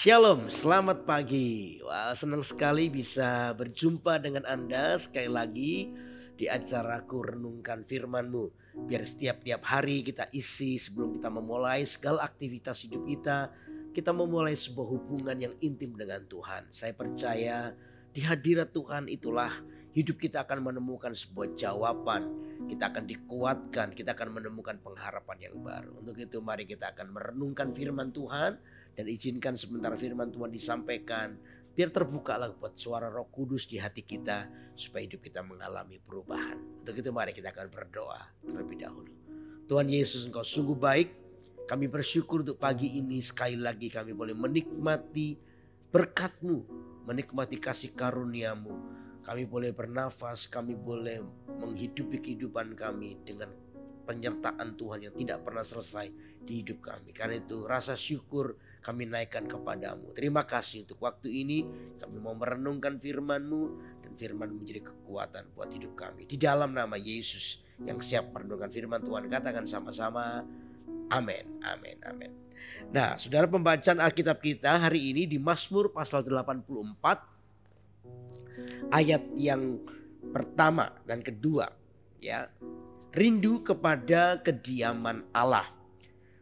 Shalom, selamat pagi. Wah, senang sekali bisa berjumpa dengan Anda sekali lagi di acaraku Renungkan Firman-Mu. Biar setiap hari kita isi sebelum kita memulai segala aktivitas hidup kita memulai sebuah hubungan yang intim dengan Tuhan. Saya percaya di hadirat Tuhan itulah hidup kita akan menemukan sebuah jawaban. Kita akan dikuatkan, kita akan menemukan pengharapan yang baru. Untuk itu mari kita akan merenungkan firman Tuhan. Dan izinkan sebentar firman Tuhan disampaikan. Biar terbukalah buat suara Roh Kudus di hati kita. Supaya hidup kita mengalami perubahan. Untuk itu mari kita akan berdoa terlebih dahulu. Tuhan Yesus, Engkau sungguh baik. Kami bersyukur untuk pagi ini sekali lagi kami boleh menikmati berkat-Mu. Menikmati kasih karunia-Mu. Kami boleh bernafas, kami boleh menghidupi kehidupan kami dengan penyertaan Tuhan yang tidak pernah selesai di hidup kami. Karena itu rasa syukur kami naikkan kepadamu. Terima kasih untuk waktu ini. Kami mau merenungkan firman-Mu. Dan firman-Mu menjadi kekuatan buat hidup kami. Di dalam nama Yesus yang siap merenungkan firman Tuhan. Katakan sama-sama. Amin, amin, amin. Nah, saudara, pembacaan Alkitab kita hari ini di Mazmur pasal 84. Ayat yang pertama dan kedua. Ya, rindu kepada kediaman Allah.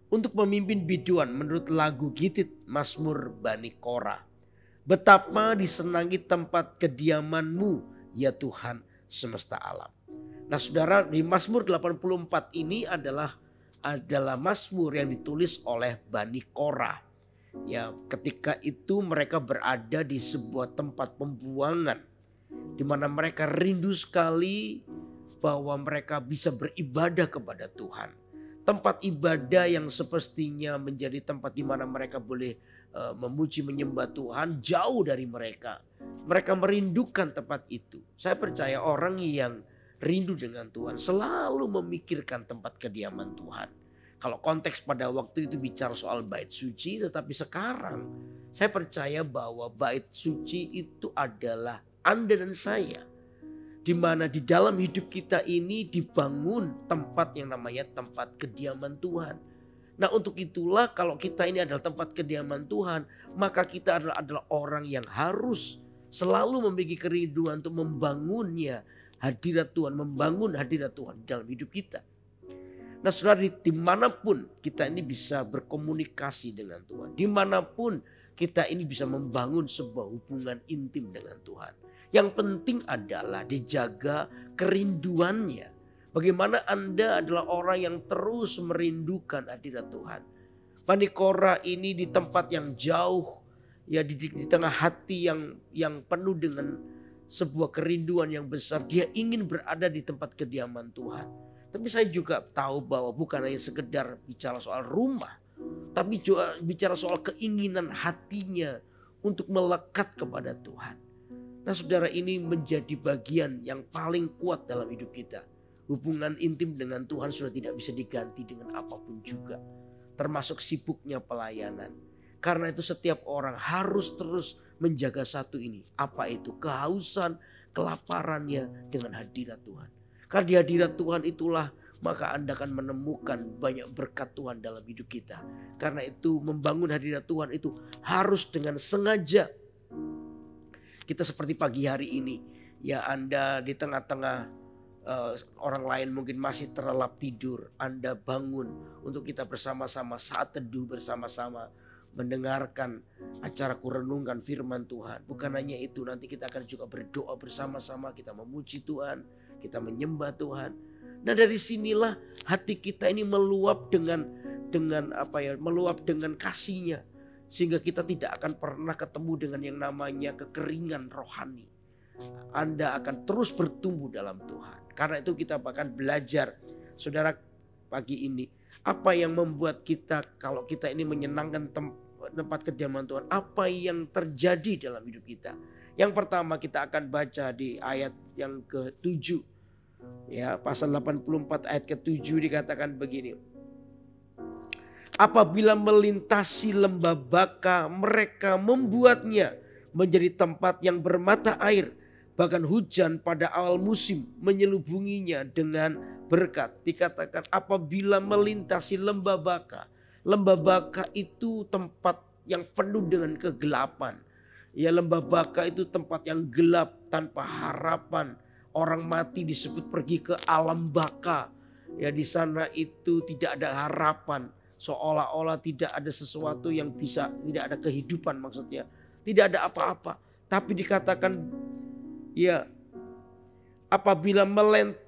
Untuk memimpin biduan menurut lagu Gitit Mazmur Bani Korah. Betapa disenangi tempat kediaman-Mu ya Tuhan semesta alam. Nah saudara, di Mazmur 84 ini adalah Mazmur yang ditulis oleh Bani Korah. Ya, ketika itu mereka berada di sebuah tempat pembuangan. Di mana mereka rindu sekali bahwa mereka bisa beribadah kepada Tuhan. Tempat ibadah yang semestinya menjadi tempat di mana mereka boleh memuji menyembah Tuhan jauh dari mereka. Mereka merindukan tempat itu. Saya percaya orang yang rindu dengan Tuhan selalu memikirkan tempat kediaman Tuhan. Kalau konteks pada waktu itu bicara soal bait suci, tetapi sekarang saya percaya bahwa bait suci itu adalah Anda dan saya. Di mana di dalam hidup kita ini dibangun tempat yang namanya tempat kediaman Tuhan. Nah untuk itulah kalau kita ini adalah tempat kediaman Tuhan, maka kita adalah orang yang harus selalu memiliki kerinduan untuk membangunnya hadirat Tuhan, membangun hadirat Tuhan dalam hidup kita. Nah saudara, dimanapun kita ini bisa berkomunikasi dengan Tuhan, dimanapun kita ini bisa membangun sebuah hubungan intim dengan Tuhan. Yang penting adalah dijaga kerinduannya. Bagaimana Anda adalah orang yang terus merindukan hadirat Tuhan. Bani Korah ini di tempat yang jauh, ya di tengah hati yang penuh dengan sebuah kerinduan yang besar. Dia ingin berada di tempat kediaman Tuhan. Tapi saya juga tahu bahwa bukan hanya sekedar bicara soal rumah, tapi juga bicara soal keinginan hatinya untuk melekat kepada Tuhan. Nah saudara, ini menjadi bagian yang paling kuat dalam hidup kita. Hubungan intim dengan Tuhan sudah tidak bisa diganti dengan apapun juga. Termasuk sibuknya pelayanan. Karena itu setiap orang harus terus menjaga satu ini. Apa itu? Kehausan, kelaparannya dengan hadirat Tuhan. Karena di hadirat Tuhan itulah maka Anda akan menemukan banyak berkat Tuhan dalam hidup kita. Karena itu membangun hadirat Tuhan itu harus dengan sengaja. Kita seperti pagi hari ini, ya Anda di tengah-tengah orang lain mungkin masih terlelap tidur. Anda bangun untuk kita bersama-sama saat teduh bersama-sama. Mendengarkan acara Kurenungkan Firman Tuhan. Bukan hanya itu, nanti kita akan juga berdoa bersama-sama. Kita memuji Tuhan, kita menyembah Tuhan. Nah dari sinilah hati kita ini meluap dengan meluap dengan kasih-Nya. Sehingga kita tidak akan pernah ketemu dengan yang namanya kekeringan rohani. Anda akan terus bertumbuh dalam Tuhan. Karena itu kita bahkan belajar, saudara, pagi ini. Apa yang membuat kita, kalau kita ini menyenangkan tempat kediaman Tuhan, apa yang terjadi dalam hidup kita. Yang pertama kita akan baca di ayat yang ke-7. Ya, pasal 84 ayat ke-7 dikatakan begini. Apabila melintasi lembah Baka, mereka membuatnya menjadi tempat yang bermata air. Bahkan hujan pada awal musim menyelubunginya dengan berkat. Dikatakan apabila melintasi lembah Baka. Lembah Baka itu tempat yang penuh dengan kegelapan. Ya, lembah Baka itu tempat yang gelap tanpa harapan. Orang mati disebut pergi ke alam baka. Ya, di sana itu tidak ada harapan. Seolah-olah tidak ada sesuatu yang bisa, tidak ada kehidupan maksudnya. Tidak ada apa-apa. Tapi dikatakan ya, apabila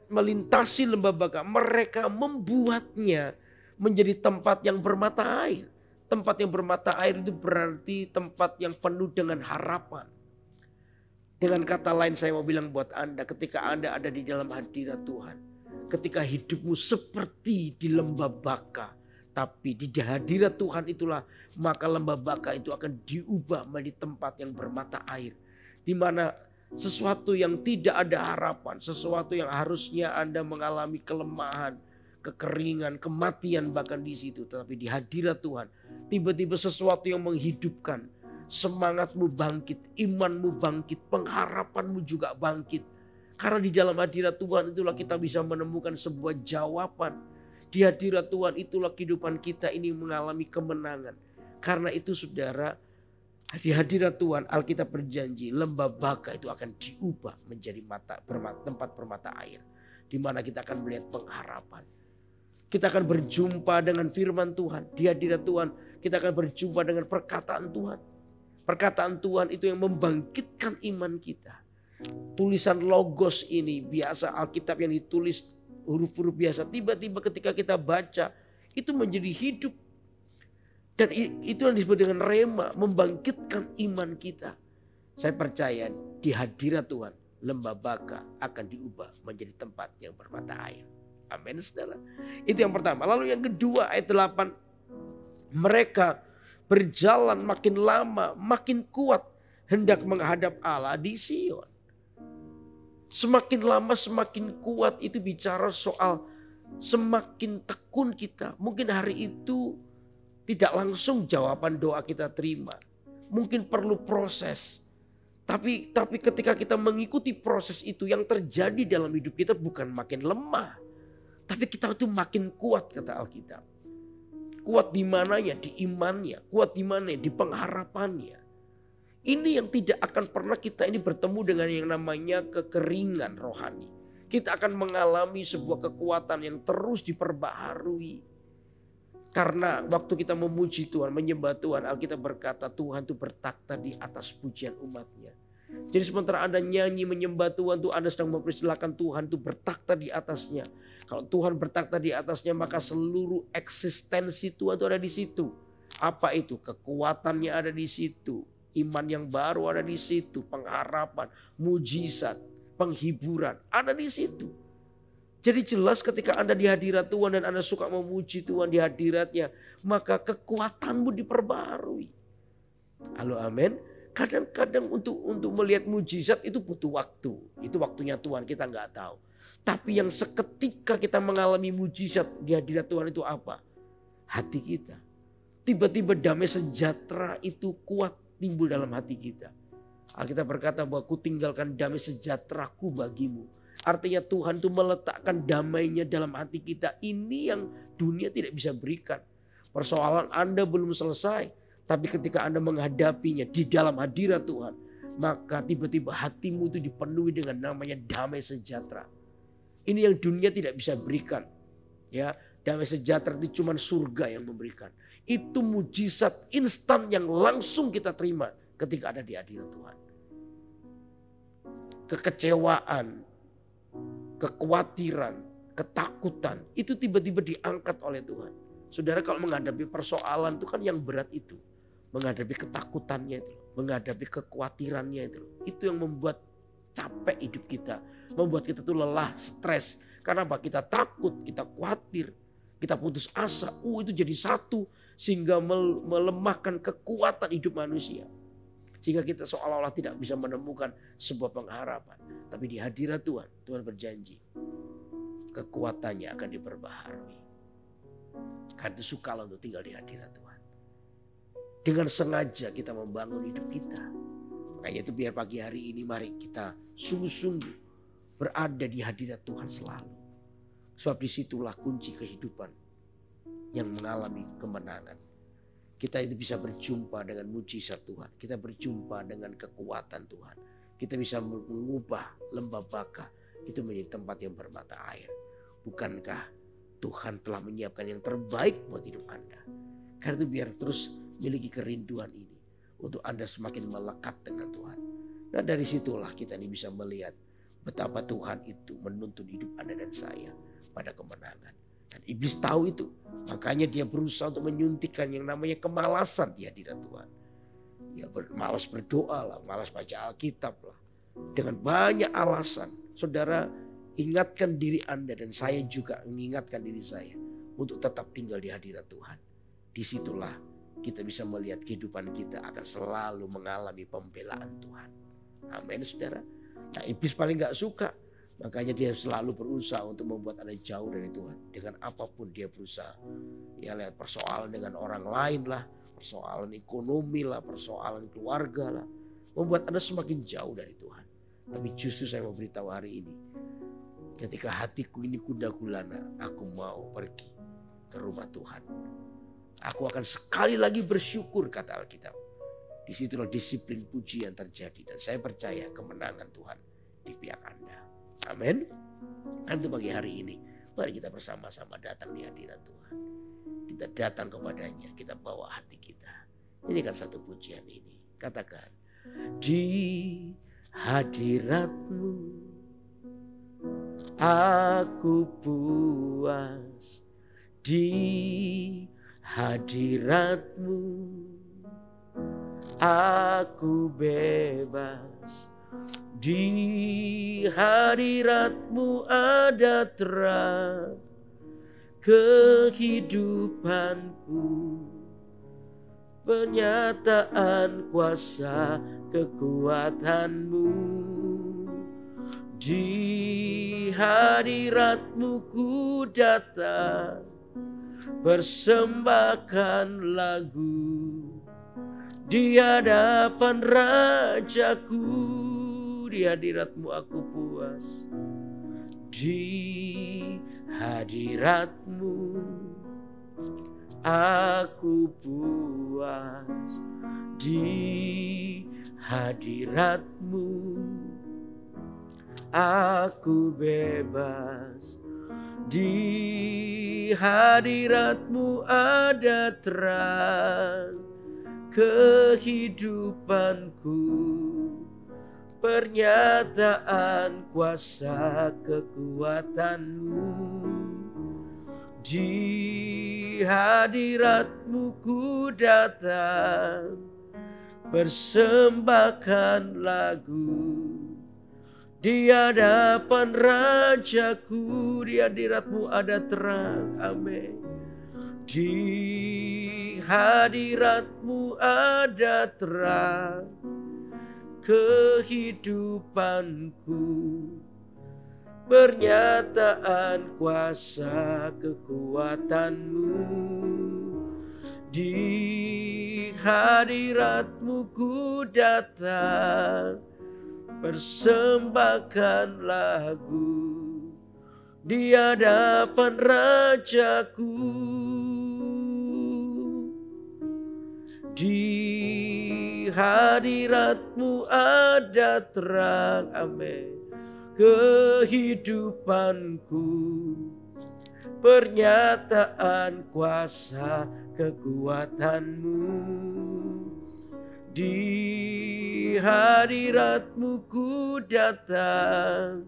melintasi lembah Baka, mereka membuatnya menjadi tempat yang bermata air. Tempat yang bermata air itu berarti tempat yang penuh dengan harapan. Dengan kata lain saya mau bilang buat Anda, ketika Anda ada di dalam hadirat Tuhan, ketika hidupmu seperti di lembah Baka, tapi di hadirat Tuhan itulah, maka lembah Baka itu akan diubah menjadi tempat yang bermata air. Di mana sesuatu yang tidak ada harapan, sesuatu yang harusnya Anda mengalami kelemahan, kekeringan, kematian bahkan di situ. Tetapi di hadirat Tuhan, tiba-tiba sesuatu yang menghidupkan. Semangatmu bangkit, imanmu bangkit, pengharapanmu juga bangkit. Karena di dalam hadirat Tuhan itulah kita bisa menemukan sebuah jawaban. Di hadirat Tuhan itulah kehidupan kita ini mengalami kemenangan. Karena itu saudara, di hadirat Tuhan Alkitab berjanji lembah Baka itu akan diubah menjadi tempat permata air. Di mana kita akan melihat pengharapan. Kita akan berjumpa dengan firman Tuhan. Di hadirat Tuhan kita akan berjumpa dengan perkataan Tuhan. Perkataan Tuhan itu yang membangkitkan iman kita. Tulisan logos ini biasa, Alkitab yang ditulis huruf-huruf biasa. Tiba-tiba ketika kita baca itu menjadi hidup. Dan itu yang disebut dengan rema, membangkitkan iman kita. Saya percaya di hadirat Tuhan lembah Baka akan diubah menjadi tempat yang bermata air. Amin saudara. Itu yang pertama. Lalu yang kedua ayat 8. Mereka berjalan makin lama makin kuat hendak menghadap Allah di Sion. Semakin lama semakin kuat itu bicara soal semakin tekun kita. Mungkin hari itu tidak langsung jawaban doa kita terima. Mungkin perlu proses. Tapi ketika kita mengikuti proses itu, yang terjadi dalam hidup kita bukan makin lemah. Tapi kita itu makin kuat kata Alkitab. Kuat di mananya? Di imannya. Kuat di mana? Di pengharapannya. Ini yang tidak akan pernah kita ini bertemu dengan yang namanya kekeringan rohani. Kita akan mengalami sebuah kekuatan yang terus diperbaharui. Karena waktu kita memuji Tuhan, menyembah Tuhan, Alkitab berkata Tuhan itu bertakhta di atas pujian umatnya. Jadi sementara Anda nyanyi menyembah Tuhan, tuh Anda sedang mempersilahkan Tuhan itu bertakhta di atasnya. Kalau Tuhan bertakhta di atasnya, maka seluruh eksistensi Tuhan itu ada di situ. Apa itu? Kekuatannya ada di situ. Iman yang baru ada di situ. Pengharapan, mujizat, penghiburan ada di situ. Jadi jelas ketika Anda di hadirat Tuhan dan Anda suka memuji Tuhan di hadiratnya, maka kekuatanmu diperbarui. Halo amin. Kadang-kadang untuk melihat mujizat itu butuh waktu. Itu waktunya Tuhan, kita nggak tahu. Tapi yang seketika kita mengalami mujizat di hadirat Tuhan itu apa? Hati kita. Tiba-tiba damai sejahtera itu kuat timbul dalam hati kita. Alkitab berkata bahwa ku tinggalkan damai sejahteraku bagimu. Artinya Tuhan itu meletakkan damainya dalam hati kita. Ini yang dunia tidak bisa berikan. Persoalan Anda belum selesai. Tapi ketika Anda menghadapinya di dalam hadirat Tuhan, maka tiba-tiba hatimu itu dipenuhi dengan namanya damai sejahtera. Ini yang dunia tidak bisa berikan. Ya, damai sejahtera itu cuma surga yang memberikan. Itu mujizat instan yang langsung kita terima ketika ada di hadirat Tuhan. Kekecewaan, kekhawatiran, ketakutan itu tiba-tiba diangkat oleh Tuhan. Saudara, kalau menghadapi persoalan itu kan yang berat itu. Menghadapi ketakutannya itu, menghadapi kekhawatirannya itu yang membuat capek hidup kita, membuat kita tuh lelah, stres. Karena apa? Kita takut, kita khawatir, kita putus asa. Itu jadi satu sehingga melemahkan kekuatan hidup manusia. Sehingga kita seolah-olah tidak bisa menemukan sebuah pengharapan. Tapi di hadirat Tuhan, Tuhan berjanji kekuatannya akan diperbaharui. Karena itu sukalah untuk tinggal di hadirat Tuhan. Dengan sengaja kita membangun hidup kita. Makanya itu biar pagi hari ini mari kita sungguh-sungguh berada di hadirat Tuhan selalu. Sebab disitulah kunci kehidupan yang mengalami kemenangan. kita itu bisa berjumpa dengan mujizat Tuhan. Kita berjumpa dengan kekuatan Tuhan. Kita bisa mengubah lembah baka itu menjadi tempat yang bermata air. Bukankah Tuhan telah menyiapkan yang terbaik buat hidup Anda? Karena itu biar terus miliki kerinduan ini untuk Anda semakin melekat dengan Tuhan. Dan dari situlah kita ini bisa melihat betapa Tuhan itu menuntun hidup Anda dan saya pada kemenangan. Dan iblis tahu itu. Makanya dia berusaha untuk menyuntikkan yang namanya kemalasan di hadirat Tuhan. Ya malas berdoa lah, malas baca Alkitab lah. Dengan banyak alasan. Saudara, ingatkan diri Anda dan saya juga mengingatkan diri saya untuk tetap tinggal di hadirat Tuhan. Disitulah kita bisa melihat kehidupan kita akan selalu mengalami pembelaan Tuhan. Amin, saudara. Nah, iblis paling gak suka. Makanya dia selalu berusaha untuk membuat Anda jauh dari Tuhan. Dengan apapun dia berusaha. Ya lihat persoalan dengan orang lain lah. Persoalan ekonomi lah. Persoalan keluarga lah. Membuat Anda semakin jauh dari Tuhan. Tapi justru saya mau beritahu hari ini. Ketika hatiku ini gundah gulana. Aku mau pergi ke rumah Tuhan. Aku akan sekali lagi bersyukur, kata Alkitab. Disitulah disiplin pujian terjadi. Dan saya percaya kemenangan Tuhan di pihak Anda. Amin. Kan itu pagi hari ini. Mari kita bersama-sama datang di hadirat Tuhan. Kita datang kepadanya. Kita bawa hati kita. Ini kan satu pujian ini. Katakan. Di hadirat-Mu aku puas. Di hadirat-Mu aku bebas. Di hadirat-Mu ada terang kehidupanku, penyataan kuasa kekuatan-Mu. Di hadirat-Mu ku datang, persembahkan lagu di hadapan Rajaku. Di hadirat-Mu aku puas. Di hadirat-Mu aku puas. Di hadirat-Mu aku bebas. Di hadirat-Mu ada terang kehidupanku, pernyataan kuasa kekuatan-Mu. Di hadirat-Mu ku datang, persembahkan lagu di hadapan Rajaku. Di hadirat-Mu ada terang. Amin. Di hadirat-Mu ada terang kehidupanku, pernyataan kuasa kekuatan-Mu. Di hadirat-Mu ku datang, persembahkan lagu di hadapan Rajaku. Di hadirat-Mu ada terang, amin, kehidupanku, pernyataan kuasa kekuatan-Mu. Di hadirat-Mu ku datang,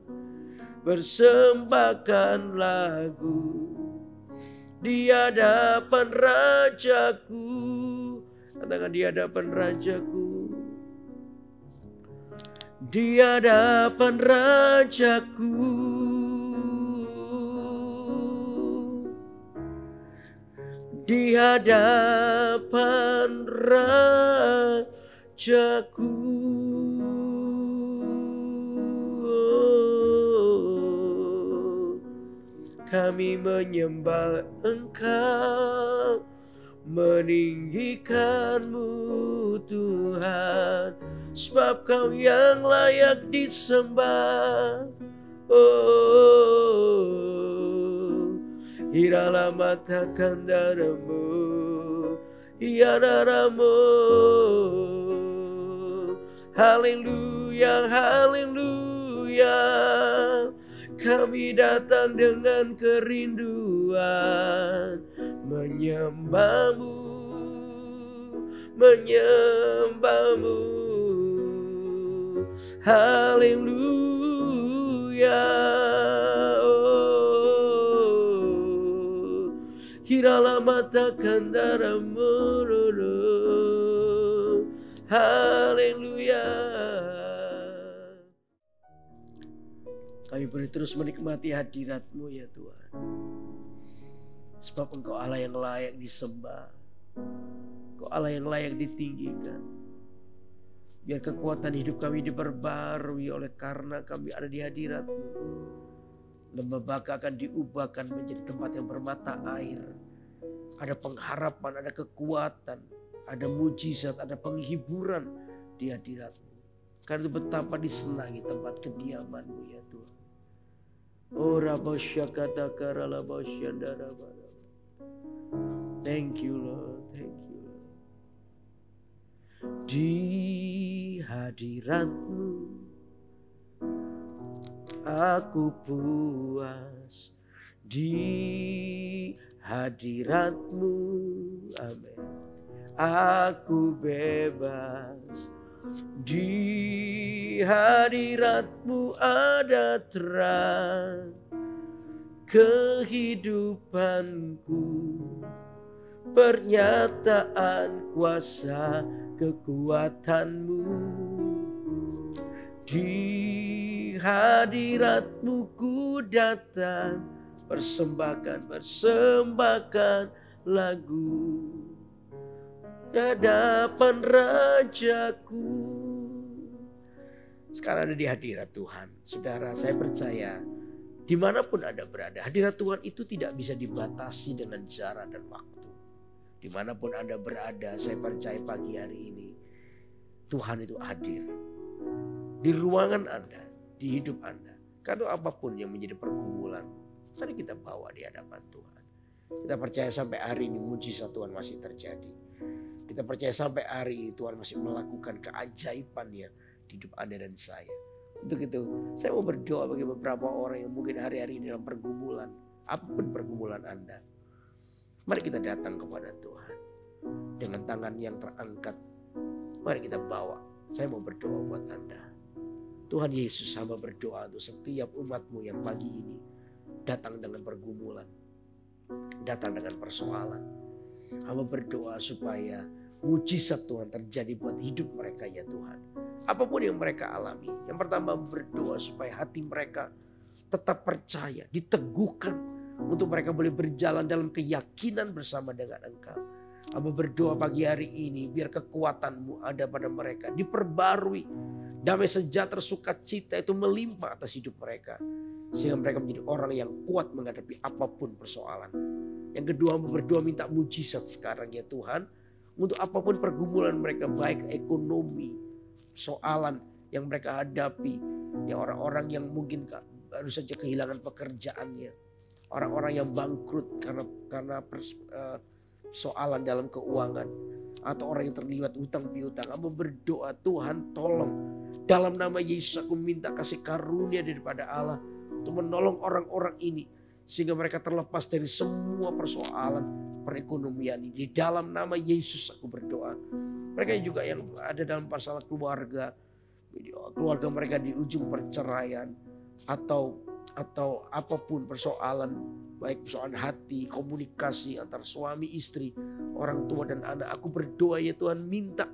persembahkan lagu di hadapan Rajaku. Katakan, di hadapan Rajaku, di hadapan Rajaku, di hadapan Rajaku. Kami menyembah Engkau, meninggikan-Mu Tuhan, sebab Kau yang layak disembah. Oh, iralah matakan darah-Mu Ya namamu. Haleluya, haleluya. Kami datang dengan kerinduan menyembahmu, menyembahmu. Haleluya. Oh, hirala mata kandara mororo. Haleluya. Kami boleh terus menikmati hadirat-Mu ya Tuhan. Sebab Engkau Allah yang layak disembah. Engkau Allah yang layak ditinggikan. Biar kekuatan hidup kami diperbarui oleh karena kami ada di hadirat-Mu. Lembah Baka akan diubahkan menjadi tempat yang bermata air. Ada pengharapan, ada kekuatan, ada mujizat, ada penghiburan di hadirat-Mu. Karena itu betapa disenangi tempat kediaman-Mu ya Tuhan. Oh Rabosyakata Karala Bosyandara. Thank you Lord, thank you Lord. Di hadirat-Mu aku puas, di hadirat-Mu, amin, aku bebas. Di hadirat-Mu ada terang kehidupanku, pernyataan kuasa kekuatan-Mu. Di hadirat-Mu ku datang, persembahkan lagu hadapan Rajaku. Sekarang ada di hadirat Tuhan. Saudara, saya percaya dimanapun Anda berada, hadirat Tuhan itu tidak bisa dibatasi dengan jarak dan waktu. Dimanapun Anda berada, saya percaya pagi hari ini Tuhan itu hadir di ruangan Anda, di hidup Anda. Karena apapun yang menjadi pergumulan, mari kita bawa di hadapan Tuhan. Kita percaya sampai hari ini mujizat Tuhan masih terjadi. Kita percaya sampai hari ini Tuhan masih melakukan keajaibannya di hidup Anda dan saya. Untuk itu saya mau berdoa bagi beberapa orang yang mungkin hari-hari ini dalam pergumulan. Apapun pergumulan Anda, mari kita datang kepada Tuhan dengan tangan yang terangkat. Mari kita bawa. Saya mau berdoa buat Anda. Tuhan Yesus, hamba berdoa untuk setiap umat-Mu yang pagi ini datang dengan pergumulan, datang dengan persoalan. Hamba berdoa supaya mujizat Tuhan terjadi buat hidup mereka ya Tuhan. Apapun yang mereka alami. Yang pertama berdoa supaya hati mereka tetap percaya, diteguhkan. Untuk mereka boleh berjalan dalam keyakinan bersama dengan Engkau. Hamba berdoa pagi hari ini biar kekuatan-Mu ada pada mereka. Diperbarui. Damai sejahtera sukacita itu melimpah atas hidup mereka. Sehingga mereka menjadi orang yang kuat menghadapi apapun persoalan. Yang kedua, hamba berdoa minta mujizat sekarang ya Tuhan. Untuk apapun pergumulan mereka, baik ekonomi, soalan yang mereka hadapi. Ya orang-orang yang mungkin baru saja kehilangan pekerjaannya. Orang-orang yang bangkrut karena soalan dalam keuangan. Atau orang yang terlibat hutang piutang. Hamba berdoa Tuhan tolong. Dalam nama Yesus aku minta kasih karunia daripada Allah. Untuk menolong orang-orang ini. Sehingga mereka terlepas dari semua persoalan perekonomian ini. Di dalam nama Yesus aku berdoa. Mereka juga yang ada dalam masalah keluarga. Keluarga mereka di ujung perceraian. Atau apapun persoalan. Baik persoalan hati, komunikasi antar suami istri, orang tua dan anak. Aku berdoa ya Tuhan, minta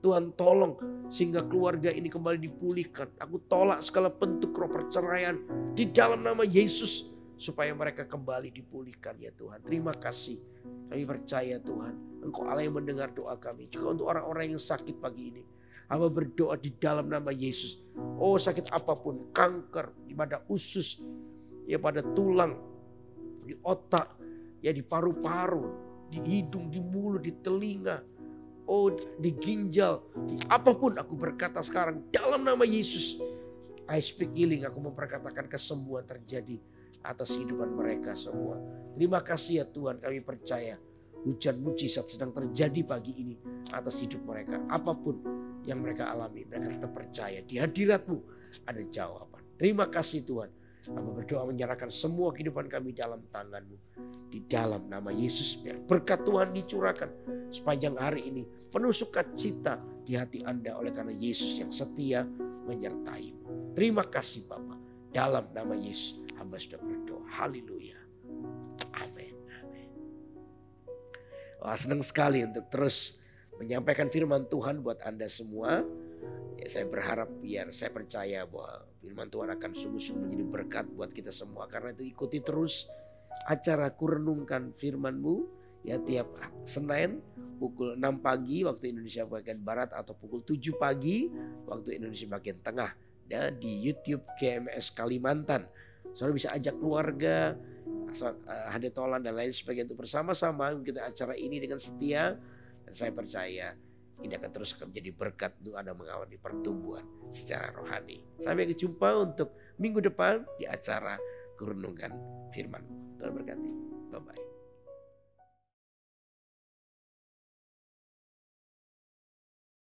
Tuhan tolong sehingga keluarga ini kembali dipulihkan. Aku tolak segala bentuk roh perceraian di dalam nama Yesus. Supaya mereka kembali dipulihkan ya Tuhan. Terima kasih. Kami percaya Tuhan. Engkau Allah yang mendengar doa kami. Juga untuk orang-orang yang sakit pagi ini. Hamba berdoa di dalam nama Yesus. Oh sakit apapun. Kanker. Pada usus. Ya pada tulang. Di otak. Ya di paru-paru. Di hidung. Di mulut. Di telinga. Oh di ginjal. Apapun aku berkata sekarang. Dalam nama Yesus. I speak healing. Aku memperkatakan kesembuhan terjadi atas kehidupan mereka semua. Terima kasih ya Tuhan, kami percaya hujan mujizat sedang terjadi pagi ini atas hidup mereka. Apapun yang mereka alami, mereka tetap percaya di hadirat-Mu ada jawaban. Terima kasih Tuhan. Hamba berdoa menyerahkan semua kehidupan kami dalam tangan-Mu. Di dalam nama Yesus, biar berkat Tuhan dicurahkan sepanjang hari ini. Penuh sukacita di hati Anda oleh karena Yesus yang setia menyertai-Mu. Terima kasih Bapa. Dalam nama Yesus hamba sudah berdoa. Haleluya. Amin. Amin. Wah, senang sekali untuk terus menyampaikan firman Tuhan buat Anda semua. Ya, saya berharap, saya percaya bahwa firman Tuhan akan sungguh-sungguh menjadi berkat buat kita semua. Karena itu ikuti terus acara Kurenungkan Firman-Mu ya tiap Senin pukul 6 pagi waktu Indonesia bagian Barat atau pukul 7 pagi waktu Indonesia bagian Tengah ya, di YouTube GMS Kalimantan. Saudara bisa ajak keluarga, Handetolan dan lain sebagainya untuk bersama-sama kita acara ini dengan setia, dan saya percaya ini akan terus menjadi berkat untuk Anda mengalami pertumbuhan secara rohani. Sampai jumpa untuk minggu depan di acara Kurenungkan Firman. Tuhan berkati. Bye-bye.